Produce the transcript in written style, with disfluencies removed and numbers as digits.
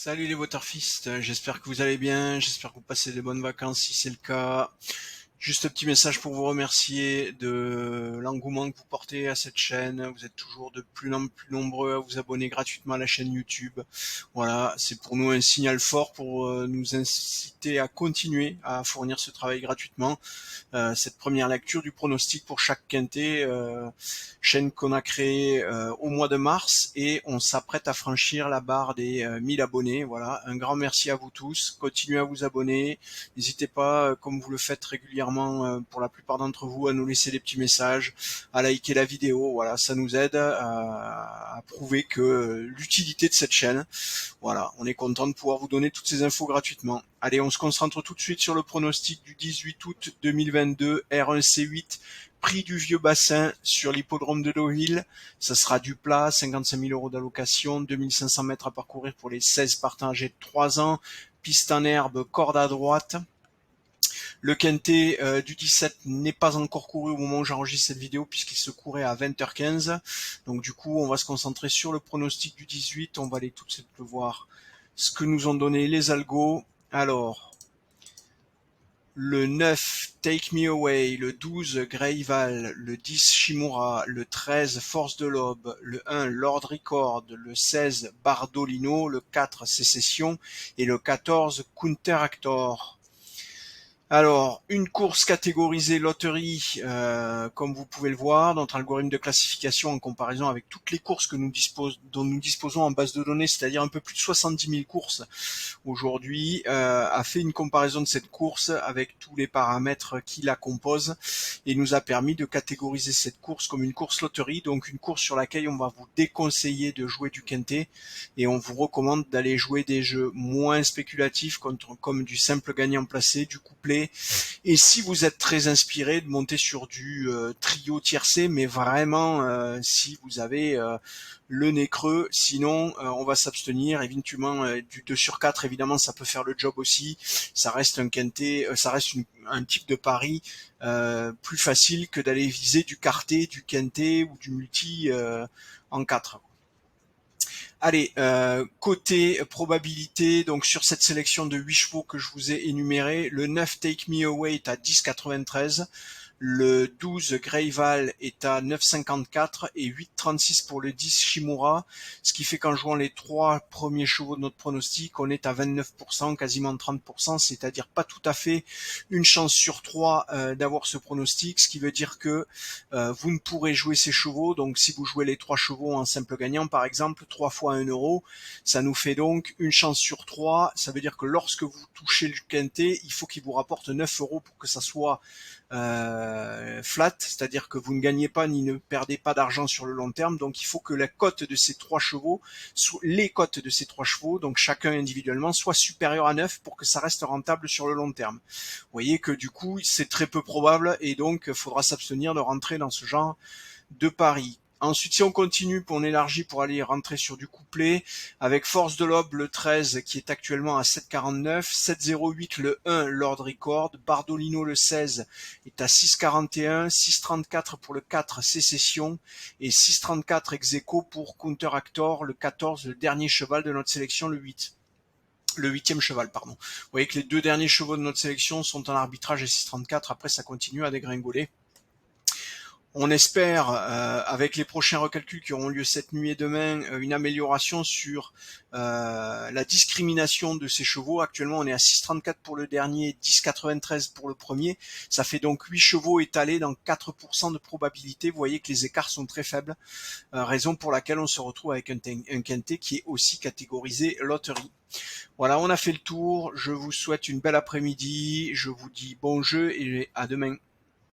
Salut les Waterfist, j'espère que vous allez bien, j'espère que vous passez des bonnes vacances si c'est le cas. Juste un petit message pour vous remercier de l'engouement que vous portez à cette chaîne. Vous êtes toujours de plus en plus nombreux à vous abonner gratuitement à la chaîne YouTube. Voilà, c'est pour nous un signal fort pour nous inciter à continuer à fournir ce travail gratuitement. Cette première lecture du pronostic pour chaque quintet, chaîne qu'on a créée au mois de mars, et on s'apprête à franchir la barre des 1000 abonnés. Voilà, un grand merci à vous tous. Continuez à vous abonner. N'hésitez pas, comme vous le faites régulièrement pour la plupart d'entre vous, à nous laisser des petits messages, à liker la vidéo. Voilà, ça nous aide à prouver que l'utilité de cette chaîne. Voilà, on est content de pouvoir vous donner toutes ces infos gratuitement. Allez, on se concentre tout de suite sur le pronostic du 18 août 2022, R1C8, prix du Vieux Bassin sur l'hippodrome de Deauville. Ça sera du plat, 55 000 € d'allocation, 2500 mètres à parcourir pour les 16 partants âgés de 3 ans, piste en herbe, corde à droite. Le quintet du 17 n'est pas encore couru au moment où j'enregistre cette vidéo puisqu'il se courait à 20h15. Donc du coup, on va se concentrer sur le pronostic du 18. On va aller tout de suite voir ce que nous ont donné les algos. Alors, le 9, Take Me Away, le 12, Greyval, le 10, Shimura, le 13, Force de l'Aube, le 1, Lord Record, le 16, Bardolino, le 4, Sécession et le 14, Counter Actor. Alors, une course catégorisée loterie, comme vous pouvez le voir, notre algorithme de classification en comparaison avec toutes les courses dont nous disposons en base de données, c'est-à-dire un peu plus de 70 000 courses aujourd'hui, a fait une comparaison de cette course avec tous les paramètres qui la composent et nous a permis de catégoriser cette course comme une course loterie, donc une course sur laquelle on va vous déconseiller de jouer du quintet et on vous recommande d'aller jouer des jeux moins spéculatifs comme du simple gagnant placé, du couplet, et si vous êtes très inspiré, de monter sur du trio tiercé, mais vraiment si vous avez le nez creux. Sinon on va s'abstenir. Éventuellement du 2 sur 4, évidemment ça peut faire le job aussi. Ça reste un quintet, ça reste un type de pari plus facile que d'aller viser du quartet, du quintet ou du multi en 4. Allez, côté probabilité, donc sur cette sélection de 8 chevaux que je vous ai énuméré, le 9 Take Me Away est à 10,93, le 12 Greyval est à 9,54 et 8,36 pour le 10 Shimura, ce qui fait qu'en jouant les 3 premiers chevaux de notre pronostic, on est à 29%, quasiment 30%, c'est-à-dire pas tout à fait une chance sur 3 d'avoir ce pronostic, ce qui veut dire que vous ne pourrez jouer ces chevaux. Donc si vous jouez les 3 chevaux en simple gagnant par exemple, 3 fois 1 euro, ça nous fait donc une chance sur 3. Ça veut dire que lorsque vous touchez le quintet, il faut qu'il vous rapporte 9 euros pour que ça soit flat, c'est-à-dire que vous ne gagnez pas ni ne perdez pas d'argent sur le long terme. Donc il faut que la cote de ces 3 chevaux, les cotes de ces 3 chevaux, donc chacun individuellement, soit supérieure à 9 pour que ça reste rentable sur le long terme. Vous voyez que du coup c'est très peu probable et donc il faudra s'abstenir de rentrer dans ce genre de paris. Ensuite, si on continue, on élargit pour aller rentrer sur du couplet, avec Force de l'Aube le 13 qui est actuellement à 7,49, 7,08 le 1 Lord Record, Bardolino le 16 est à 6,41, 6,34 pour le 4 Sécession et 6,34 ex aequo pour Counter Actor, le 14, le dernier cheval de notre sélection, le 8. Le 8e cheval, pardon. Vous voyez que les 2 derniers chevaux de notre sélection sont en arbitrage à 6,34, après ça continue à dégringoler. On espère, avec les prochains recalculs qui auront lieu cette nuit et demain, une amélioration sur la discrimination de ces chevaux. Actuellement, on est à 6,34 pour le dernier, 10,93 pour le premier. Ça fait donc 8 chevaux étalés dans 4% de probabilité. Vous voyez que les écarts sont très faibles, raison pour laquelle on se retrouve avec un quintet qui est aussi catégorisé loterie. Voilà, on a fait le tour. Je vous souhaite une belle après-midi. Je vous dis bon jeu et à demain.